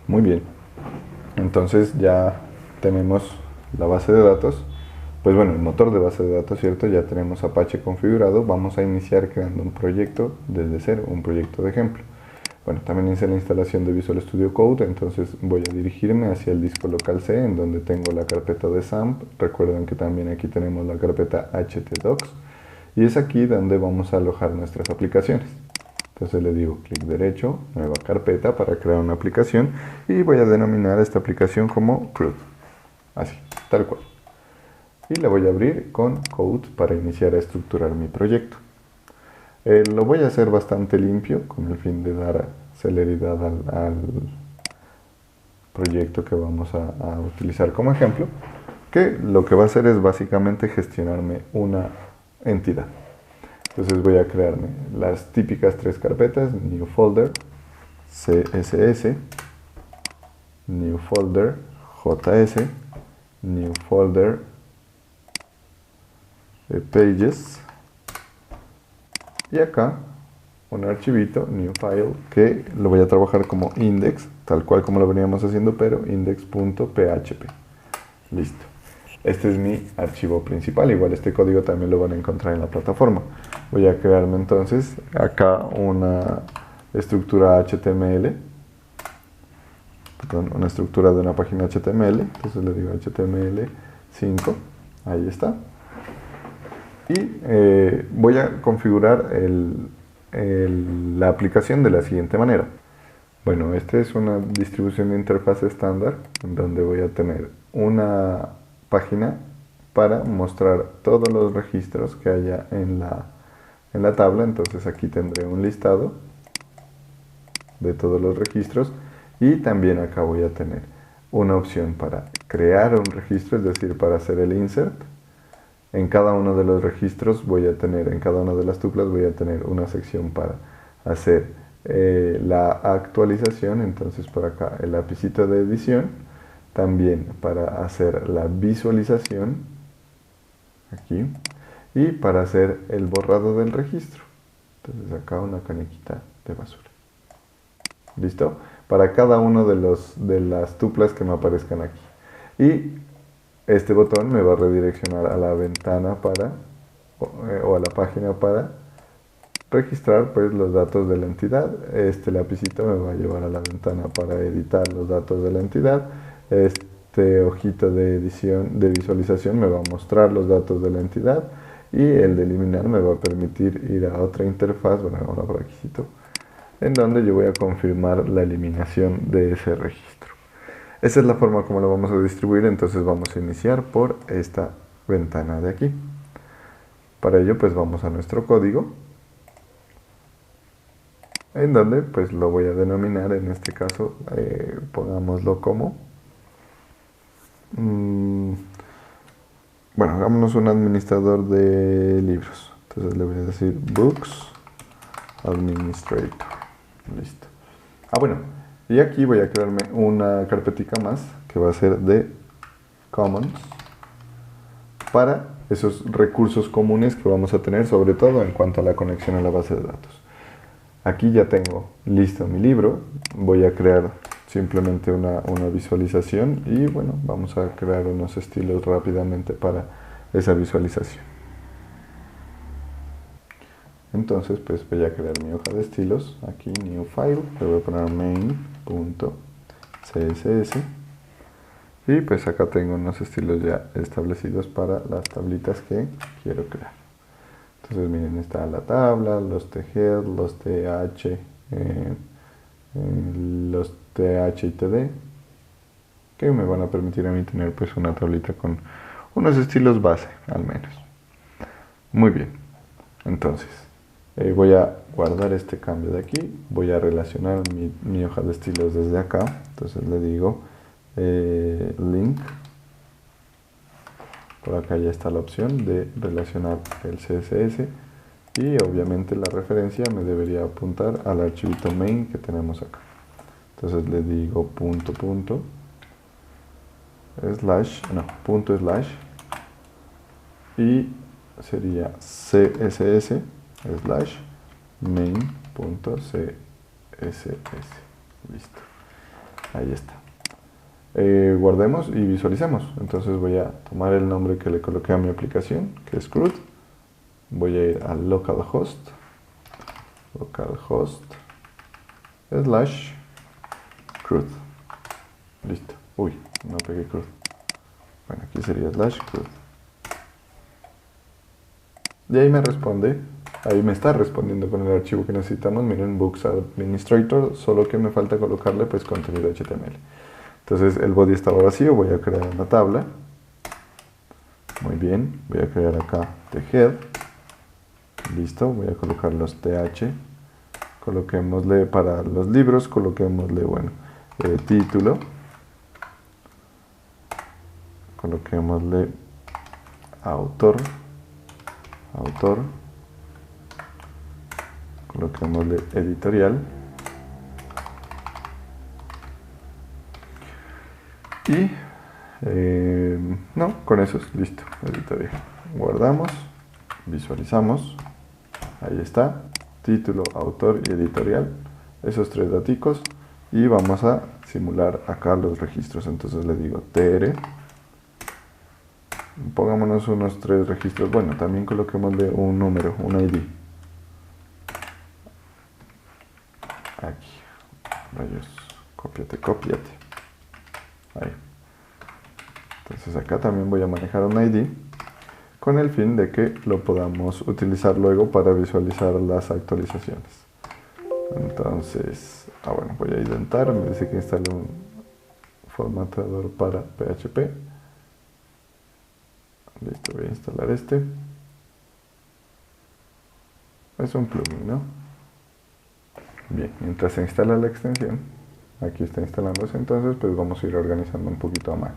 Muy bien. Entonces ya tenemos la base de datos. Pues bueno, el motor de base de datos, ¿cierto? Ya tenemos Apache configurado. Vamos a iniciar creando un proyecto desde cero, un proyecto de ejemplo. Bueno, también hice la instalación de Visual Studio Code, entonces voy a dirigirme hacia el disco local C, en donde tengo la carpeta de XAMPP. Recuerden que también aquí tenemos la carpeta htdocs, y es aquí donde vamos a alojar nuestras aplicaciones. Entonces le digo clic derecho, nueva carpeta para crear una aplicación, y voy a denominar esta aplicación como CRUD, así, tal cual. Y la voy a abrir con Code para iniciar a estructurar mi proyecto. Lo voy a hacer bastante limpio con el fin de dar celeridad al proyecto que vamos a utilizar como ejemplo, que lo que va a hacer es básicamente gestionarme una entidad. Entonces voy a crearme las típicas tres carpetas: New Folder, CSS, New Folder, JS, New Folder, Pages, y acá un archivito, new file, que lo voy a trabajar como index, tal cual como lo veníamos haciendo, pero index.php. Listo. Este es mi archivo principal. Igual este código también lo van a encontrar en la plataforma. Voy a crearme entonces acá una estructura HTML, perdón, una estructura de una página HTML. Entonces le digo HTML5, ahí está. Y voy a configurar la aplicación de la siguiente manera. Bueno, esta es una distribución de interfaz estándar, en donde voy a tener una página para mostrar todos los registros que haya en la tabla. Entonces aquí tendré un listado de todos los registros, y también acá voy a tener una opción para crear un registro, es decir, para hacer el insert. En cada uno de los registros voy a tener, en cada una de las tuplas voy a tener una sección para hacer la actualización. Entonces por acá el lapicito de edición, también para hacer la visualización, aquí, y para hacer el borrado del registro. Entonces acá una canequita de basura. ¿Listo? Para cada uno de las tuplas que me aparezcan aquí. Y este botón me va a redireccionar a la ventana o a la página para registrar pues los datos de la entidad. Este lapicito me va a llevar a la ventana para editar los datos de la entidad. Este ojito de edición, de visualización, me va a mostrar los datos de la entidad, y el de eliminar me va a permitir ir a otra interfaz, bueno, ahora por aquí, en donde yo voy a confirmar la eliminación de ese registro. Esa es la forma como lo vamos a distribuir. Entonces vamos a iniciar por esta ventana de aquí. Para ello pues vamos a nuestro código, en donde pues lo voy a denominar, en este caso pongámoslo como bueno, hagámonos un administrador de libros. Entonces le voy a decir Books Administrator. Listo. Bueno, y aquí voy a crearme una carpetica más que va a ser de Commons, para esos recursos comunes que vamos a tener, sobre todo en cuanto a la conexión a la base de datos. Aquí ya tengo listo mi libro. Voy a crear simplemente una visualización, y bueno, vamos a crear unos estilos rápidamente para esa visualización. Entonces pues voy a crear mi hoja de estilos. Aquí new file, le voy a poner main.css, y pues acá tengo unos estilos ya establecidos para las tablitas que quiero crear. Entonces miren, está la tabla, los THead, los TH, los TH y TD, que me van a permitir a mí tener pues una tablita con unos estilos base al menos. Muy bien, entonces voy a guardar este cambio de aquí. Voy a relacionar mi hoja de estilos desde acá. Entonces le digo link. Por acá ya está la opción de relacionar el CSS, y obviamente la referencia me debería apuntar al archivito main que tenemos acá. Entonces le digo punto slash, y sería css slash main.css. Listo. Ahí está. Guardemos y visualicemos. Entonces voy a tomar el nombre que le coloqué a mi aplicación, que es CRUD. Voy a ir a localhost /CRUD. Listo. Uy, no pegué CRUD. Bueno, aquí sería /CRUD. Y ahí me responde, ahí me está respondiendo con el archivo que necesitamos. Miren, Books Administrator, solo que me falta colocarle pues contenido HTML. Entonces el body estaba vacío, voy a crear una tabla. Muy bien, voy a crear acá the head. Listo, voy a colocar los th. Coloquémosle para los libros, coloquémosle, bueno, título. Coloquémosle autor. Coloquémosle editorial. Y no, con eso es listo, editorial. Guardamos, visualizamos. Ahí está, título, autor y editorial. Esos tres daticos. Y vamos a simular acá los registros. Entonces le digo tr. Pongámonos unos 3 registros. Bueno, también coloquémosle un número, un ID. Aquí. Rayos. Cópiate. Ahí. Entonces acá también voy a manejar un ID con el fin de que lo podamos utilizar luego para visualizar las actualizaciones. Entonces, bueno, voy a intentar. Me dice que instale un formatador para PHP. Listo, voy a instalar este. Es un plugin, ¿no? Bien, mientras se instala la extensión, aquí está instalándose, entonces pues vamos a ir organizando un poquito a mano.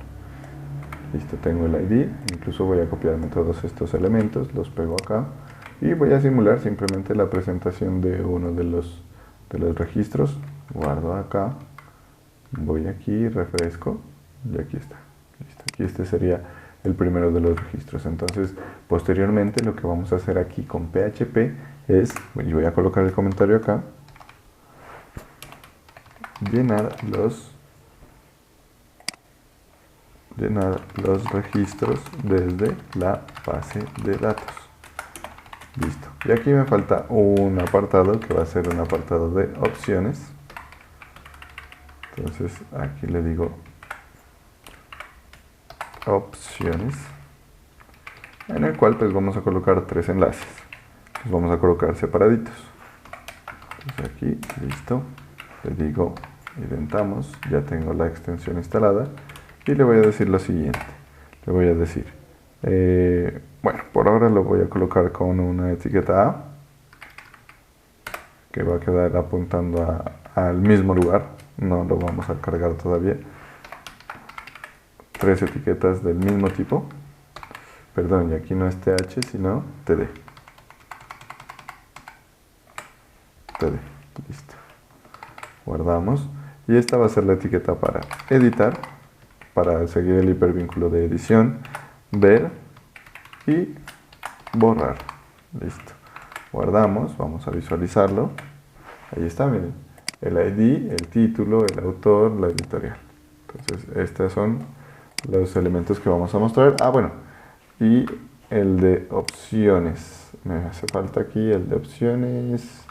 Listo, tengo el ID, incluso voy a copiarme todos estos elementos, los pego acá y voy a simular simplemente la presentación de uno de los registros. Guardo acá, voy aquí, refresco y aquí está. Listo, aquí este sería el primero de los registros. Entonces, posteriormente lo que vamos a hacer aquí con PHP es, y voy a colocar el comentario acá, llenar los registros desde la base de datos. Listo. Y aquí me falta un apartado que va a ser un apartado de opciones. Entonces aquí le digo opciones, en el cual pues vamos a colocar 3 enlaces. Los vamos a colocar separaditos. Entonces aquí, listo. Le digo identamos, ya tengo la extensión instalada y le voy a decir lo siguiente. Le voy a decir, bueno, por ahora lo voy a colocar con una etiqueta A, que va a quedar apuntando al mismo lugar, no lo vamos a cargar todavía. 3 etiquetas del mismo tipo, perdón, y aquí no es th, sino td. Listo. Guardamos, y esta va a ser la etiqueta para editar, para seguir el hipervínculo de edición, ver y borrar. Listo. Guardamos, vamos a visualizarlo. Ahí está, miren, el ID, el título, el autor, la editorial. Entonces, estos son los elementos que vamos a mostrar. Bueno, y el de opciones. Me hace falta aquí el de opciones.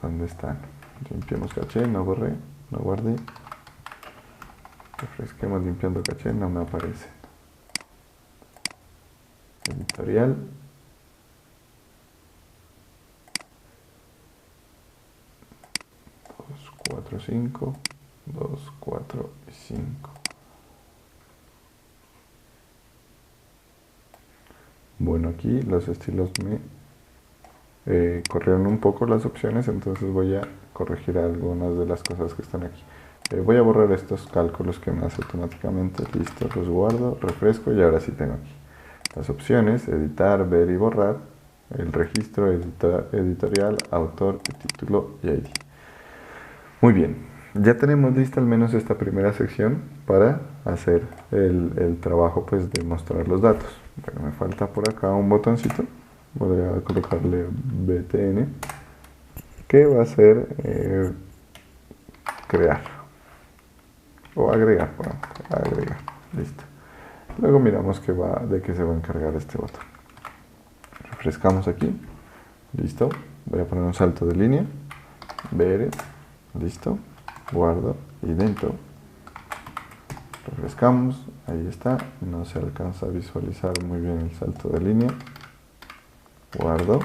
¿Dónde están? Limpiemos caché, no borré, no guardé. Refresquemos limpiando caché, no me aparece. Editorial. Dos, 4, 5. 2, 4 y 5. Bueno, aquí los estilos me corrieron un poco las opciones, entonces voy a corregir algunas de las cosas que están aquí. Voy a borrar estos cálculos que me hace automáticamente. Listo, los guardo, refresco y ahora sí tengo aquí las opciones: editar, ver y borrar, el registro, editorial, autor, título y ID. Muy bien, ya tenemos lista al menos esta primera sección para hacer el trabajo pues de mostrar los datos. Bueno, me falta por acá un botoncito. Voy a colocarle btn, que va a ser crear. o agregar, bueno, agregar, listo. Luego miramos de qué se va a encargar este botón. Refrescamos aquí, listo. Voy a poner un salto de línea, ver, listo, guardo, idento. Refrescamos, ahí está, no se alcanza a visualizar muy bien el salto de línea, guardo,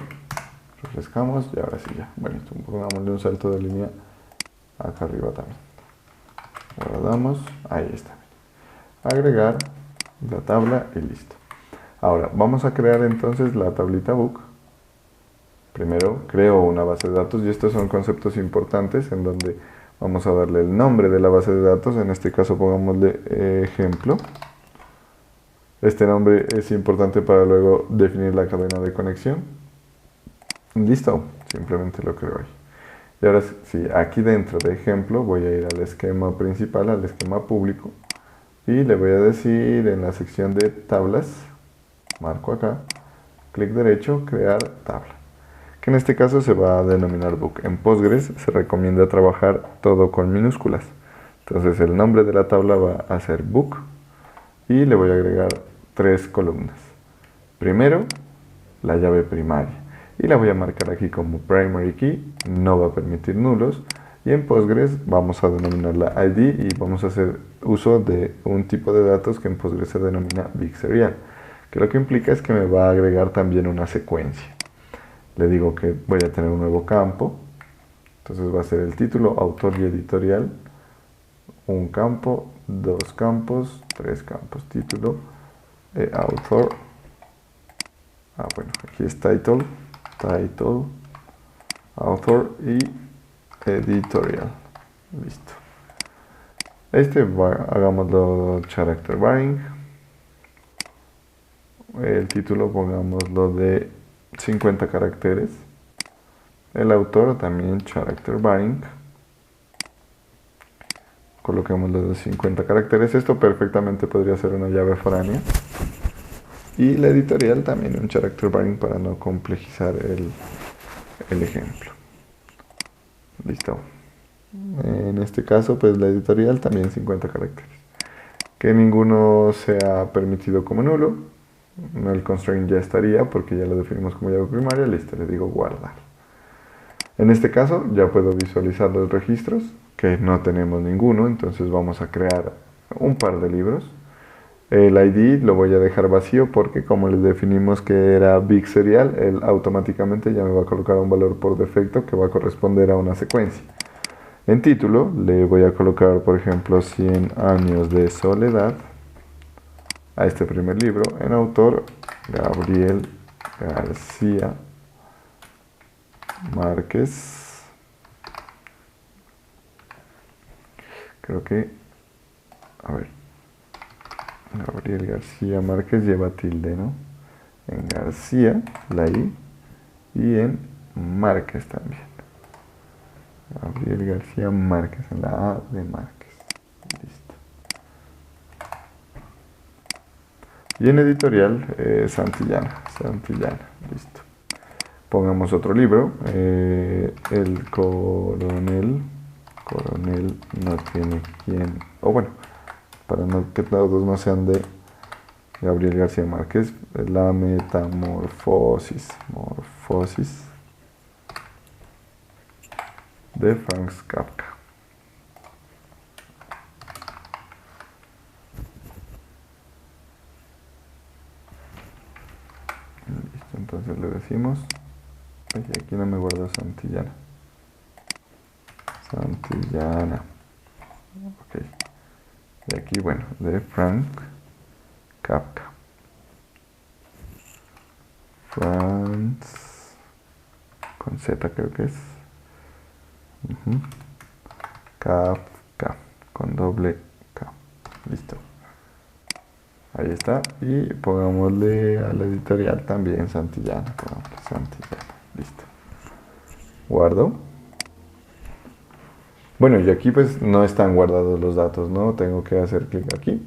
refrescamos y ahora sí ya. Bueno, pongámosle un salto de línea acá arriba también. Guardamos, ahí está. Agregar la tabla y listo. Ahora vamos a crear entonces la tablita book. Primero creo una base de datos y estos son conceptos importantes en donde vamos a darle el nombre de la base de datos. En este caso pongámosle ejemplo. Este nombre es importante para luego definir la cadena de conexión. Listo, simplemente lo creo ahí. Y ahora sí, aquí dentro de ejemplo voy a ir al esquema principal, al esquema público. Y le voy a decir en la sección de tablas, marco acá, clic derecho, crear tabla. Que en este caso se va a denominar book. En Postgres se recomienda trabajar todo con minúsculas. Entonces el nombre de la tabla va a ser book y le voy a agregar 3 columnas. Primero, la llave primaria y la voy a marcar aquí como primary key, no va a permitir nulos. Y en Postgres vamos a denominarla ID y vamos a hacer uso de un tipo de datos que en Postgres se denomina Big Serial, que lo que implica es que me va a agregar también una secuencia. Le digo que voy a tener un nuevo campo, entonces va a ser el título, autor y editorial, un campo, 2 campos, 3 campos, título, autor, bueno, aquí es title, author y editorial. Listo. Hagámoslo character barring. El título pongámoslo de 50 caracteres. El autor también character barring. Coloquémoslo de 50 caracteres. Esto perfectamente podría ser una llave foránea. Y la editorial también un character barring para no complejizar el ejemplo. Listo. En este caso, pues la editorial también 50 caracteres. Que ninguno sea permitido como nulo. El constraint ya estaría porque ya lo definimos como llave primaria. Listo, le digo guardar. En este caso ya puedo visualizar los registros, que no tenemos ninguno, entonces vamos a crear un par de libros. El ID lo voy a dejar vacío porque como les definimos que era Big Serial, él automáticamente ya me va a colocar un valor por defecto que va a corresponder a una secuencia. En título le voy a colocar, por ejemplo, 100 años de soledad a este primer libro. En autor, Gabriel García Márquez. Creo que, a ver, Gabriel García Márquez lleva tilde, ¿no? En García, la I, y en Márquez también. Gabriel García Márquez, en la A de Márquez. Listo. Y en editorial, Santillana, listo. Pongamos otro libro, el coronel no tiene quien, o bueno, para que todos no sean de Gabriel García Márquez, la metamorfosis, de Franz Kafka. Listo, entonces le decimos, aquí no me guarda Santillana. Ok. Y aquí, bueno, de Franz Kafka. Franz, con Z creo que es. Kafka, con doble K. Listo. Ahí está. Y pongámosle a la editorial también Santillana. Listo. Guardo. Bueno, y aquí pues no están guardados los datos, ¿no? Tengo que hacer clic aquí.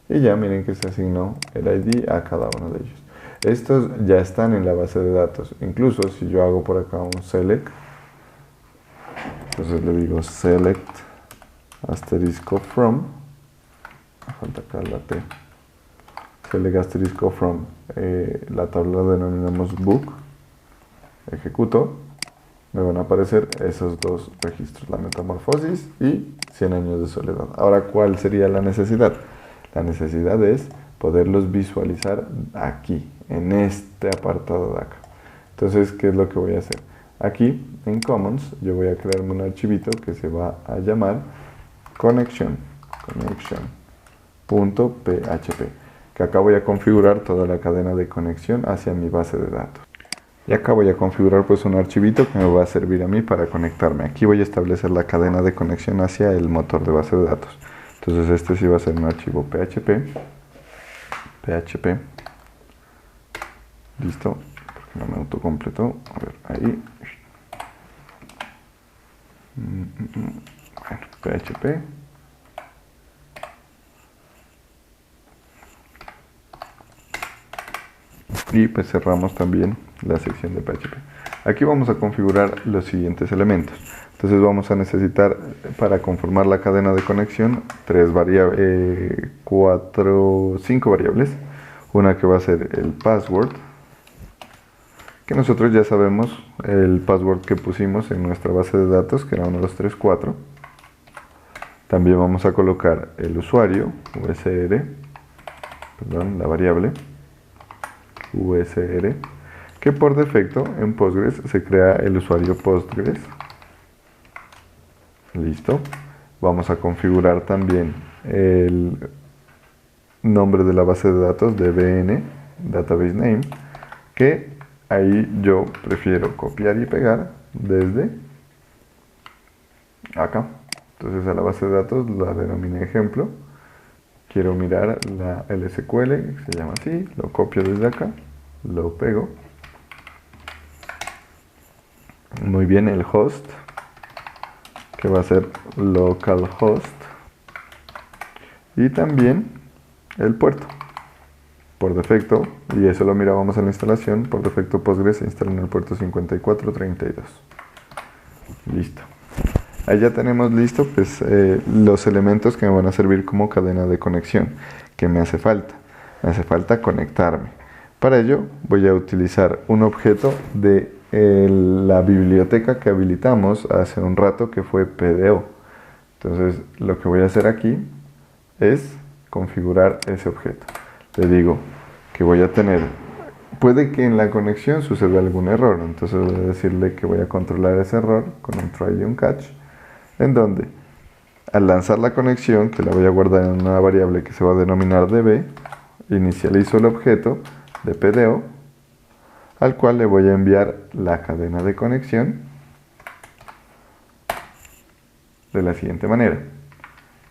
Y ya miren que se asignó el ID a cada uno de ellos. Estos ya están en la base de datos. Incluso si yo hago por acá un select, entonces le digo select asterisco from, falta acá la T, select asterisco from, la tabla denominamos book, ejecuto, me van a aparecer esos dos registros, la metamorfosis y 100 años de soledad. Ahora, ¿cuál sería la necesidad? La necesidad es poderlos visualizar aquí, en este apartado de acá. Entonces, ¿qué es lo que voy a hacer? Aquí, en Commons, yo voy a crearme un archivito que se va a llamar connection.php, que acá voy a configurar toda la cadena de conexión hacia mi base de datos. Y acá voy a configurar pues un archivito que me va a servir a mí para conectarme. Aquí voy a establecer la cadena de conexión hacia el motor de base de datos. Entonces este sí va a ser un archivo PHP. Listo, porque no me autocompletó. A ver, ahí. Bueno, PHP. Y pues cerramos también la sección de PHP. Aquí vamos a configurar los siguientes elementos. Entonces vamos a necesitar, para conformar la cadena de conexión, 5 variables. Una que va a ser el password, que nosotros ya sabemos el password que pusimos en nuestra base de datos, que era 1234. También vamos a colocar el usuario, la variable USR, que por defecto en Postgres se crea el usuario Postgres. Listo. Vamos a configurar también el nombre de la base de datos, DBN, Database Name, que ahí yo prefiero copiar y pegar desde acá. Entonces a la base de datos la denominé ejemplo. Quiero mirar la LSQL, que se llama así, lo copio desde acá, lo pego. Muy bien, el host, que va a ser localhost. Y también el puerto. Por defecto, y eso lo mirábamos en la instalación, por defecto Postgres se instala en el puerto 5432. Listo. Ahí ya tenemos listo pues, los elementos que me van a servir como cadena de conexión. ¿Qué me hace falta? Me hace falta conectarme. Para ello voy a utilizar un objeto de la biblioteca que habilitamos hace un rato, que fue PDO. Entonces lo que voy a hacer aquí es configurar ese objeto. Le digo que voy a tener, puede que en la conexión suceda algún error, entonces voy a decirle que voy a controlar ese error con un try y un catch, en donde al lanzar la conexión, que la voy a guardar en una variable que se va a denominar db, inicializo el objeto de PDO, al cual le voy a enviar la cadena de conexión de la siguiente manera.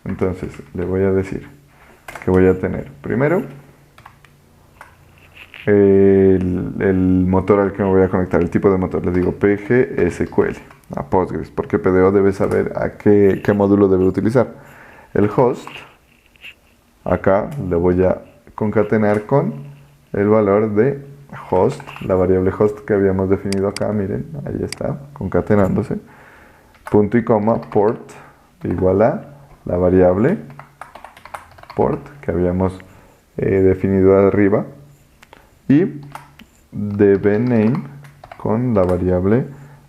Entonces le voy a decir que voy a tener primero el motor al que me voy a conectar, el tipo de motor. Le digo PGSQL a Postgres, porque PDO debe saber a qué módulo debe utilizar. El host, acá le voy a concatenar con el valor de host, la variable host que habíamos definido acá, miren, ahí está, concatenándose, punto y coma, port, igual a la variable port que habíamos definido arriba, y dbName con la variable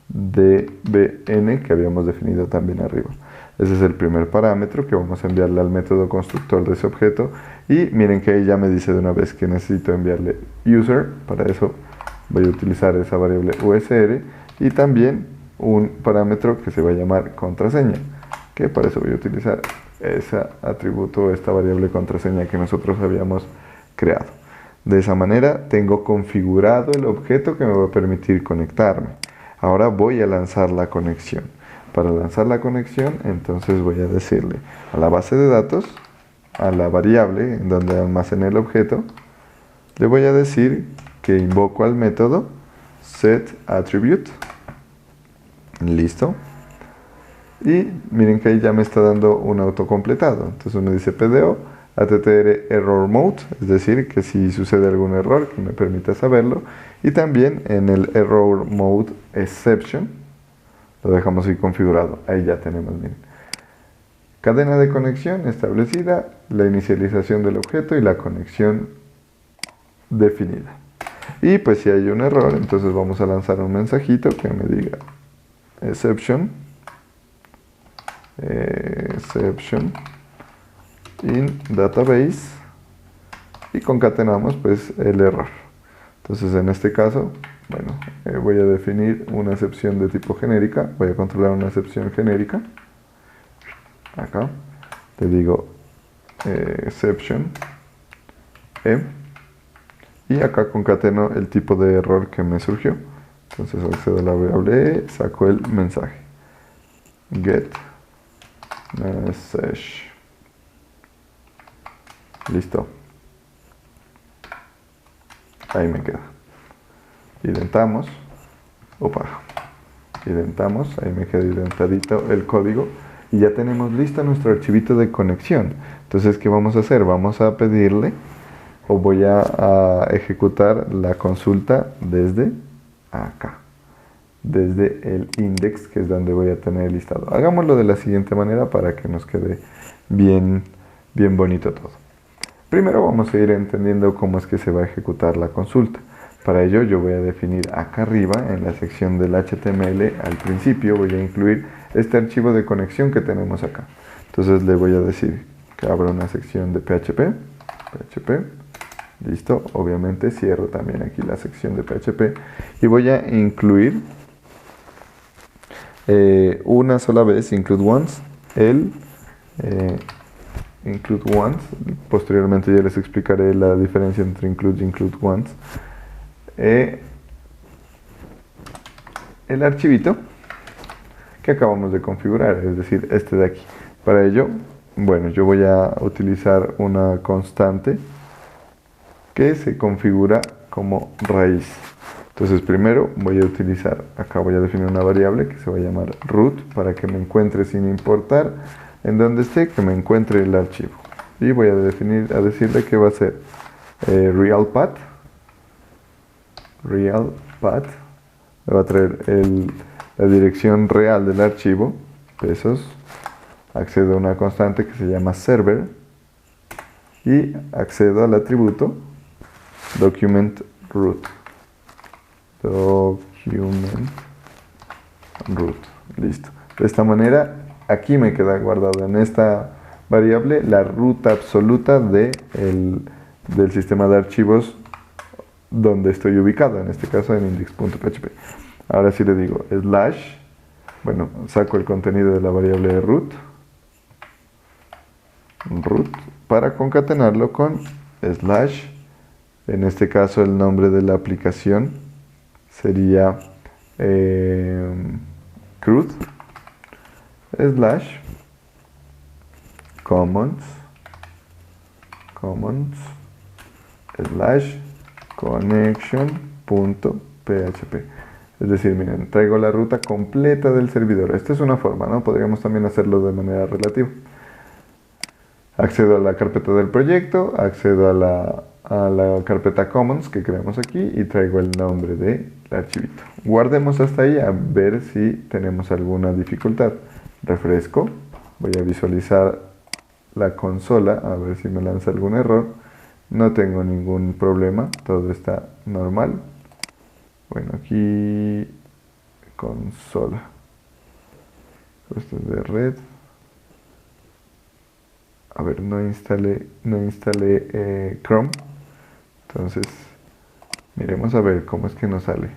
dbn que habíamos definido también arriba. Ese es el primer parámetro que vamos a enviarle al método constructor de ese objeto. Y miren que ahí ya me dice de una vez que necesito enviarle user. Para eso voy a utilizar esa variable usr y también un parámetro que se va a llamar contraseña, que para eso voy a utilizar ese atributo, esta variable contraseña que nosotros habíamos creado. De esa manera tengo configurado el objeto que me va a permitir conectarme. Ahora voy a lanzar la conexión. Para lanzar la conexión, entonces voy a decirle a la base de datos, a la variable en donde almacené el objeto, le voy a decir que invoco al método setAttribute. Listo. Y miren que ahí ya me está dando un autocompletado. Entonces me dice PDO attr error mode, es decir, que si sucede algún error que me permita saberlo. Y también en el error mode exception lo dejamos ahí configurado. Ahí ya tenemos, miren, Cadena de conexión establecida, la inicialización del objeto y la conexión definida. Y pues si hay un error, entonces vamos a lanzar un mensajito que me diga exception in database y concatenamos pues el error. Entonces en este caso, bueno, voy a definir una excepción de tipo genérica, voy a controlar una excepción genérica. Acá le digo exception y acá concateno el tipo de error que me surgió. Entonces accedo a la variable saco el mensaje get message. Listo. Ahí me queda. Identamos. Identamos. Ahí me queda identadito el código. Y ya tenemos listo nuestro archivito de conexión. Entonces, ¿qué vamos a hacer? Vamos a pedirle o voy a ejecutar la consulta desde acá. Desde el index, que es donde voy a tener el listado. Hagámoslo de la siguiente manera para que nos quede bien bonito todo. Primero vamos a ir entendiendo cómo es que se va a ejecutar la consulta. Para ello yo voy a definir acá arriba, en la sección del HTML, al principio voy a incluir este archivo de conexión que tenemos acá. Entonces le voy a decir que abra una sección de PHP, listo, obviamente cierro también aquí la sección de PHP y voy a incluir una sola vez, include once, include once, posteriormente ya les explicaré la diferencia entre include y include once, el archivito que acabamos de configurar, es decir, este de aquí. Para ello, bueno, yo voy a utilizar una constante que se configura como raíz. Entonces primero voy a utilizar, acá voy a definir una variable que se va a llamar root para que me encuentre sin importar en donde esté, que me encuentre el archivo. Y voy a decirle que va a ser real path, me va a traer la dirección real del archivo, pesos, accedo a una constante que se llama server y accedo al atributo document root. Listo. De esta manera, aquí me queda guardado en esta variable la ruta absoluta del sistema de archivos donde estoy ubicado, en este caso en index.php. Ahora sí le digo slash, bueno, saco el contenido de la variable root para concatenarlo con slash, en este caso el nombre de la aplicación sería CRUD slash commons slash connection.php. Es decir, miren, traigo la ruta completa del servidor. Esta es una forma, ¿no? Podríamos también hacerlo de manera relativa. Accedo a la carpeta del proyecto, accedo a la carpeta commons que creamos aquí y traigo el nombre del archivito. Guardemos hasta ahí a ver si tenemos alguna dificultad. Refresco, voy a visualizar la consola a ver si me lanza algún error. No tengo ningún problema, todo está normal. Bueno, aquí consola. Esto es de red. A ver, no instalé Chrome. Entonces, miremos a ver cómo es que nos sale.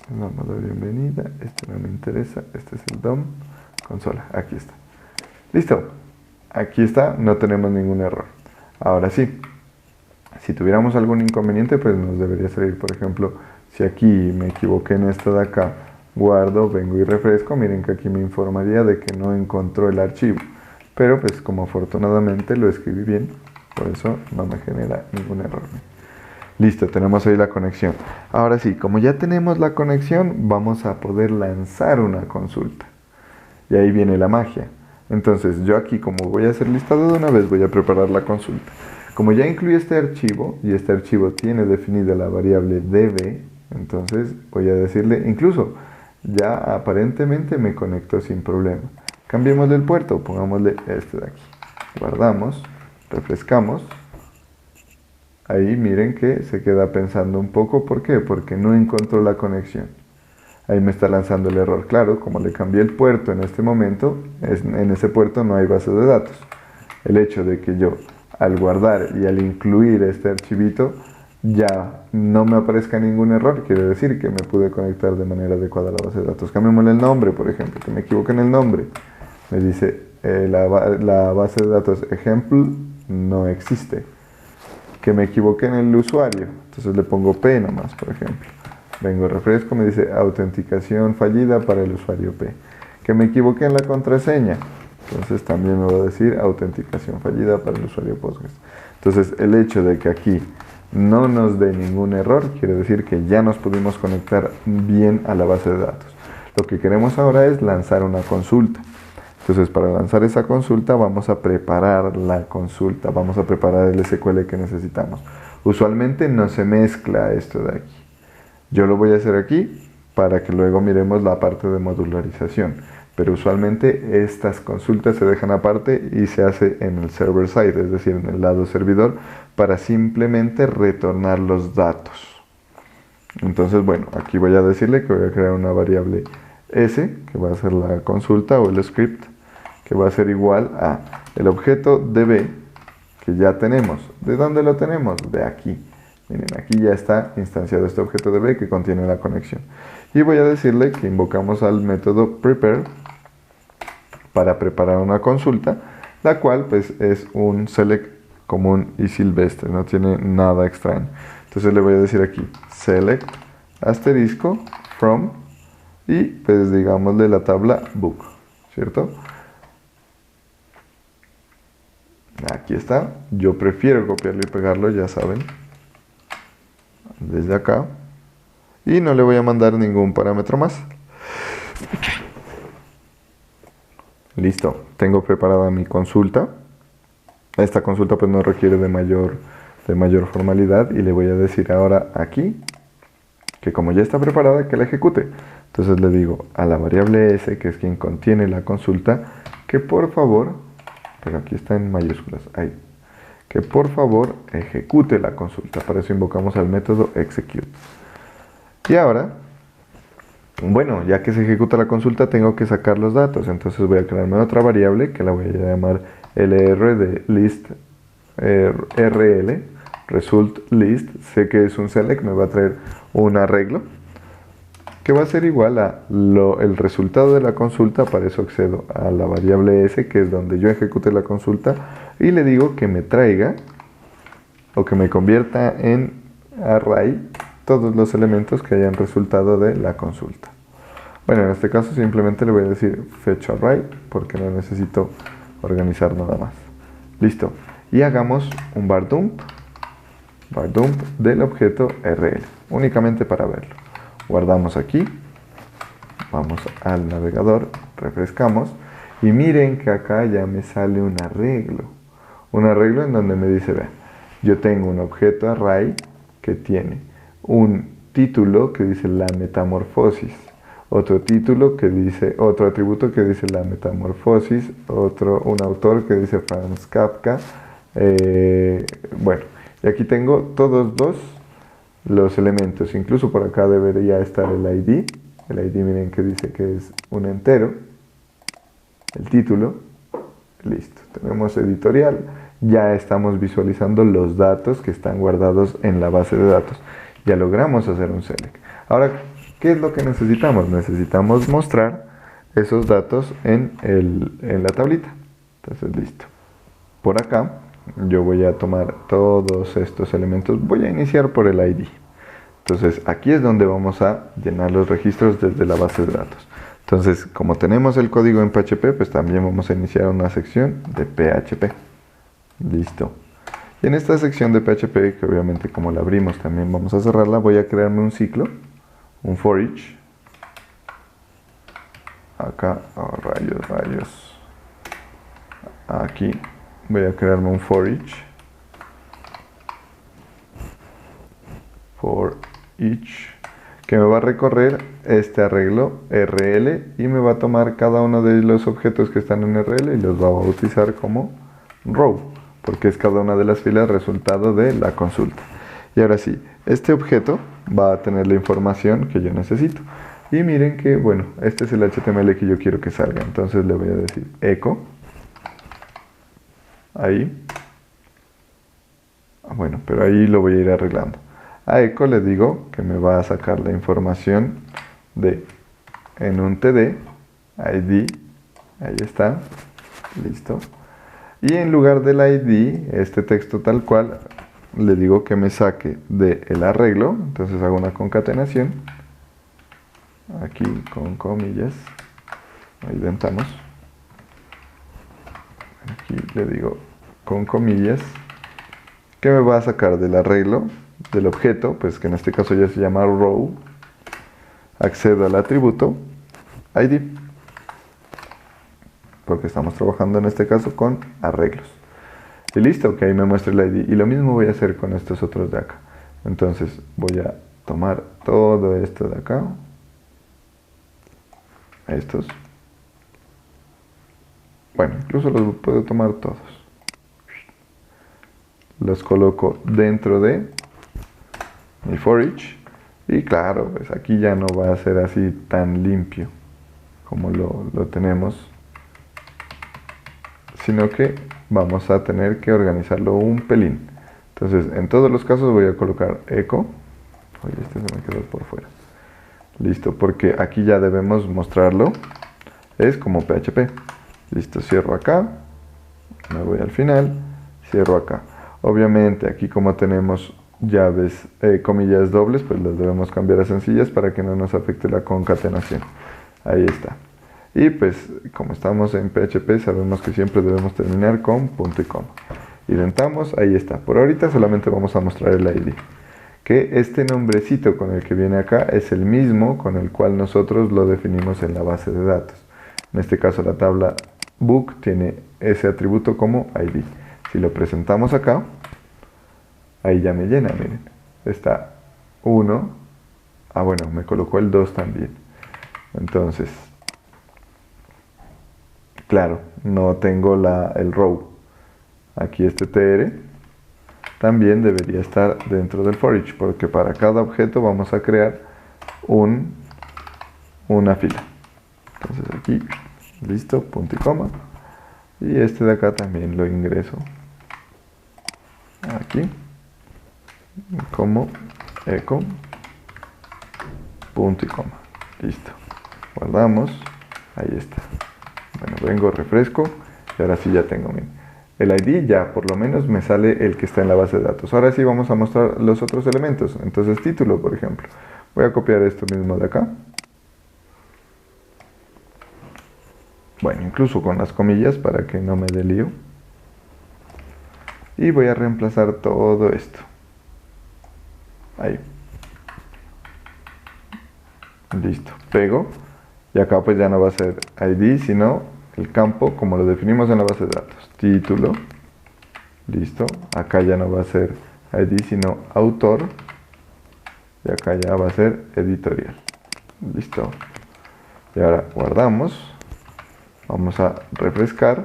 Damos la bienvenida. Este no me interesa. Este es el DOM. Consola. Aquí está. Listo. Aquí está. No tenemos ningún error. Ahora sí. Si tuviéramos algún inconveniente, pues nos debería salir, por ejemplo, si aquí me equivoqué en esto de acá, guardo, vengo y refresco, miren que aquí me informaría de que no encontró el archivo. Pero pues como afortunadamente lo escribí bien, por eso no me genera ningún error. Listo, tenemos ahí la conexión. Ahora sí, como ya tenemos la conexión, vamos a poder lanzar una consulta. Y ahí viene la magia. Entonces yo aquí, como voy a hacer listado de una vez, voy a preparar la consulta. Como ya incluí este archivo, y este archivo tiene definida la variable db, entonces voy a decirle, incluso Ya aparentemente me conectó sin problema. Cambiémosle el puerto, pongámosle este de aquí. Guardamos, refrescamos. Ahí miren que se queda pensando un poco. ¿Por qué? Porque no encontró la conexión. Ahí me está lanzando el error. Claro, como le cambié el puerto en este momento, en ese puerto no hay base de datos. El hecho de que yo, al guardar y al incluir este archivito, ya no me aparezca ningún error, quiere decir que me pude conectar de manera adecuada a la base de datos. Cambiémosle el nombre, por ejemplo, que me equivoque en el nombre. Me dice, la base de datos ejemplo no existe. Que me equivoqué en el usuario, entonces le pongo P nomás, por ejemplo. Vengo, refresco, me dice autenticación fallida para el usuario P. Que me equivoqué en la contraseña, entonces también me va a decir autenticación fallida para el usuario Postgres. Entonces el hecho de que aquí no nos dé ningún error quiere decir que ya nos pudimos conectar bien a la base de datos. Lo que queremos ahora es lanzar una consulta. Entonces para lanzar esa consulta vamos a preparar la consulta, vamos a preparar el SQL que necesitamos. Usualmente no se mezcla esto de aquí. Yo lo voy a hacer aquí para que luego miremos la parte de modularización. Pero usualmente estas consultas se dejan aparte y se hace en el server side, es decir, en el lado servidor, para simplemente retornar los datos. Entonces, bueno, aquí voy a decirle que voy a crear una variable S, que va a ser la consulta o el script, que va a ser igual a el objeto DB que ya tenemos. ¿De dónde lo tenemos? De aquí. Miren, aquí ya está instanciado este objeto DB que contiene la conexión. Y voy a decirle que invocamos al método prepare para preparar una consulta, la cual pues es un select común y silvestre, no tiene nada extraño. Entonces le voy a decir aquí select asterisco from y pues digámosle la tabla book, ¿cierto? Aquí está. Yo prefiero copiarlo y pegarlo, ya saben, desde acá. Y no le voy a mandar ningún parámetro más. Listo, tengo preparada mi consulta. Esta consulta pues no requiere de mayor formalidad y le voy a decir ahora aquí que como ya está preparada que la ejecute. Entonces le digo a la variable S, que es quien contiene la consulta, que por favor, pero aquí está en mayúsculas, ahí, que por favor ejecute la consulta. Para eso invocamos al método execute. Y ahora, bueno, ya que se ejecuta la consulta tengo que sacar los datos, entonces voy a crearme otra variable que la voy a llamar LR de list RL, result list. Sé que es un select, me va a traer un arreglo que va a ser igual a el resultado de la consulta. Para eso accedo a la variable S, que es donde yo ejecute la consulta, y le digo que me traiga o que me convierta en array todos los elementos que hayan resultado de la consulta. Bueno, en este caso simplemente le voy a decir fetch array porque no necesito organizar nada más. Listo. Y hagamos un var dump del objeto RL, únicamente para verlo. Guardamos aquí, vamos al navegador, refrescamos y miren que acá ya me sale un arreglo en donde me dice, vean, yo tengo un objeto array que tiene un título que dice la metamorfosis, otro título que dice, otro atributo que dice la metamorfosis, un autor que dice Franz Kafka. Bueno, y aquí tengo todos los elementos, incluso por acá debería estar el ID. El ID miren que dice que es un entero, el título, listo, tenemos editorial, ya estamos visualizando los datos que están guardados en la base de datos, ya logramos hacer un select. Ahora, ¿qué es lo que necesitamos? Necesitamos mostrar esos datos en la tablita. Entonces, listo. Por acá, yo voy a tomar todos estos elementos. Voy a iniciar por el ID. Entonces, aquí es donde vamos a llenar los registros desde la base de datos. Entonces, como tenemos el código en PHP, pues también vamos a iniciar una sección de PHP. Listo. Y en esta sección de PHP, que obviamente como la abrimos también vamos a cerrarla, voy a crearme un ciclo, un for each. Acá, oh, rayos. Aquí voy a crearme un for each. que me va a recorrer este arreglo RL y me va a tomar cada uno de los objetos que están en RL y los va a bautizar como row, porque es cada una de las filas resultado de la consulta. Y ahora sí, este objeto va a tener la información que yo necesito. Y miren que, bueno, este es el HTML que yo quiero que salga. Entonces le voy a decir echo. Ahí. Bueno, pero ahí lo voy a ir arreglando. A echo le digo que me va a sacar la información de en un TD, ID, ahí está, listo. Y en lugar del ID, este texto tal cual, le digo que me saque del arreglo, entonces hago una concatenación, aquí con comillas, ahí dentamos, aquí le digo con comillas, que me va a sacar del arreglo, del objeto, pues que en este caso ya se llama row, accedo al atributo ID, porque estamos trabajando en este caso con arreglos. Y listo, que ahí me muestra el ID. Y lo mismo voy a hacer con estos otros de acá. Entonces voy a tomar todo esto de acá, estos, bueno, incluso los puedo tomar todos, los coloco dentro de mi for each. Y claro, pues aquí ya no va a ser así tan limpio como lo tenemos, sino que vamos a tener que organizarlo un pelín. Entonces, en todos los casos voy a colocar echo. Oye, este se me quedó por fuera. Listo, porque aquí ya debemos mostrarlo. Es como PHP. Listo, cierro acá. Me voy al final. Cierro acá. Obviamente, aquí como tenemos llaves, comillas dobles, pues las debemos cambiar a sencillas para que no nos afecte la concatenación. Ahí está. Y pues, como estamos en PHP, sabemos que siempre debemos terminar con punto y coma. Identamos, ahí está. Por ahorita solamente vamos a mostrar el ID. Que este nombrecito con el que viene acá es el mismo con el cual nosotros lo definimos en la base de datos. En este caso la tabla book tiene ese atributo como ID. Si lo presentamos acá, ahí ya me llena, miren. Está 1. Ah, bueno, me colocó el 2 también. Entonces, claro, no tengo el row. Aquí este tr también debería estar dentro del for each, porque para cada objeto vamos a crear una fila. Entonces aquí, listo, punto y coma. Y este de acá también lo ingreso aquí como echo, punto y coma. Listo. Guardamos. Ahí está. Bueno, vengo, refresco y ahora sí ya tengo el ID, ya por lo menos me sale el que está en la base de datos. Ahora sí vamos a mostrar los otros elementos. Entonces título, por ejemplo. Voy a copiar esto mismo de acá. Bueno, incluso con las comillas para que no me dé lío. Y voy a reemplazar todo esto. Ahí. Listo. Pego. Y acá pues ya no va a ser ID, sino el campo como lo definimos en la base de datos. Título. Listo. Acá ya no va a ser ID, sino autor. Y acá ya va a ser editorial. Listo. Y ahora guardamos. Vamos a refrescar.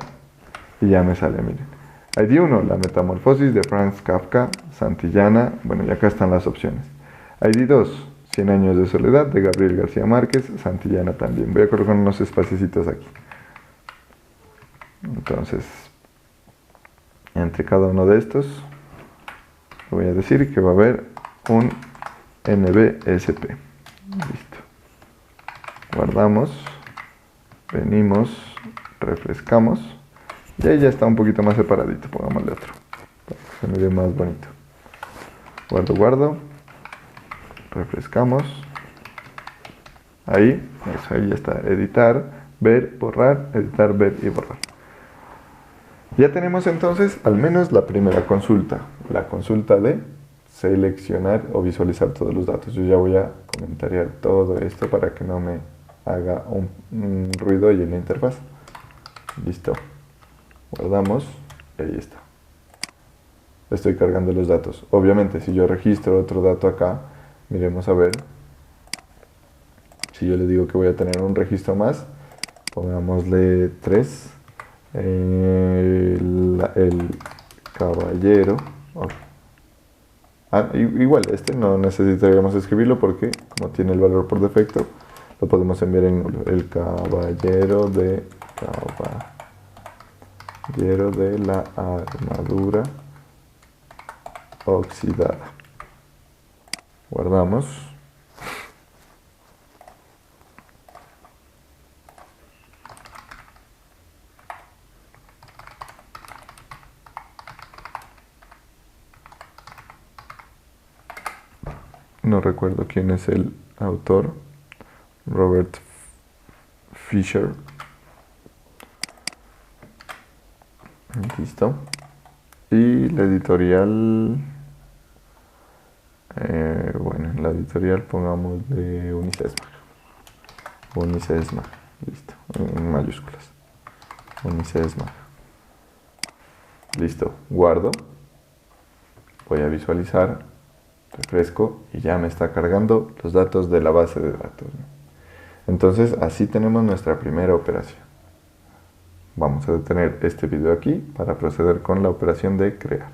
Y ya me sale, miren. ID 1, la metamorfosis de Franz Kafka, Santillana. Bueno, y acá están las opciones. ID 2, 100 años de soledad, de Gabriel García Márquez, Santillana también. Voy a colocar unos espaciecitos aquí. Entonces, entre cada uno de estos, voy a decir que va a haber un NBSP. Listo. Guardamos, venimos, refrescamos. Y ahí ya está un poquito más separadito, pongámosle otro, para que se me vea más bonito. Guardo, refrescamos. Ahí, eso, ahí ya está, editar, ver, borrar, editar, ver y borrar. Ya tenemos entonces al menos la primera consulta, la consulta de seleccionar o visualizar todos los datos. Yo ya voy a comentariar todo esto para que no me haga un ruido ahí en la interfaz. Listo. Guardamos y ahí está. Estoy cargando los datos. Obviamente, si yo registro otro dato acá, miremos a ver. Si yo le digo que voy a tener un registro más, pongámosle 3, el caballero. Ok. Igual, este no necesitaríamos escribirlo porque como tiene el valor por defecto, lo podemos enviar en nulo. El caballero de la armadura oxidada. Guardamos. No recuerdo quién es el autor. Robert Fisher. Listo. Y la editorial, bueno, en la editorial pongamos de Unicesma. Unicesma, listo, en mayúsculas. Unicesma. Listo, guardo. Voy a visualizar, refresco y ya me está cargando los datos de la base de datos. Entonces, así tenemos nuestra primera operación. Vamos a detener este video aquí para proceder con la operación de crear.